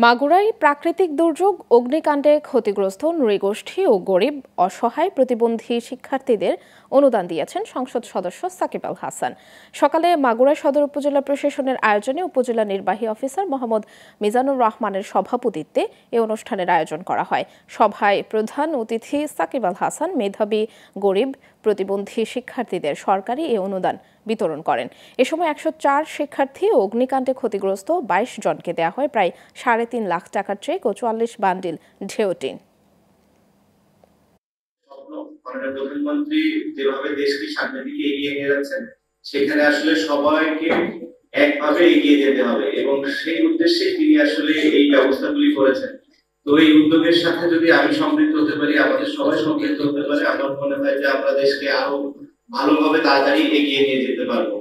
মাগুরায় প্রাকৃতিক দুর্যোগ অগ্নিকাণ্ডে ক্ষতিগ্রস্ত নৃগোষ্ঠী ও গরিব অসহায় প্রতিবন্ধী শিক্ষার্থীদের অনুদান দিয়েছেন সংসদ সদস্য সাকিব আল হাসান। সকালে মাগুরা সদর উপজেলা প্রশাসনের আয়োজনে উপজেলা নির্বাহী অফিসার মোহাম্মদ মিজানুর রহমানের সভাপতিত্বে এ অনুষ্ঠানের আয়োজন করা হয়। সভায় প্রধান অতিথি সাকিব আল হাসান মেধাবী গরিব প্রতিবন্ধী শিক্ষার্থীদের সরকারি এ অনুদান বিতরণ করেন। এ সময় ১০৪ শিক্ষার্থী ও অগ্নিকাণ্ডে ক্ষতিগ্রস্ত ২২ জনকে দেওয়া হয় প্রায় ৩.৫ লাখ টাকার চেক ও ৪৪ বান্ডিল ঢেউটিন। প্রধানমন্ত্রী যেভাবে দেশকে সামনের দিকে এগিয়ে নিয়ে যাচ্ছেন, সেখানে আসলে সবাইকে একভাবে এগিয়ে যেতে হবে এবং সেই উদ্দেশ্যে তিনি আসলে এই ব্যবস্থাগুলি করেছেন। তো এই উদ্যোগের সাথে যদি আমি সম্পৃক্ত হতে পারি, আমাদের সবাই সম্পৃক্ত হতে পারে, আমার মনে হয় যে আমরা দেশকে আরো ভালোভাবে তাড়াতাড়ি এগিয়ে নিয়ে যেতে পারবো।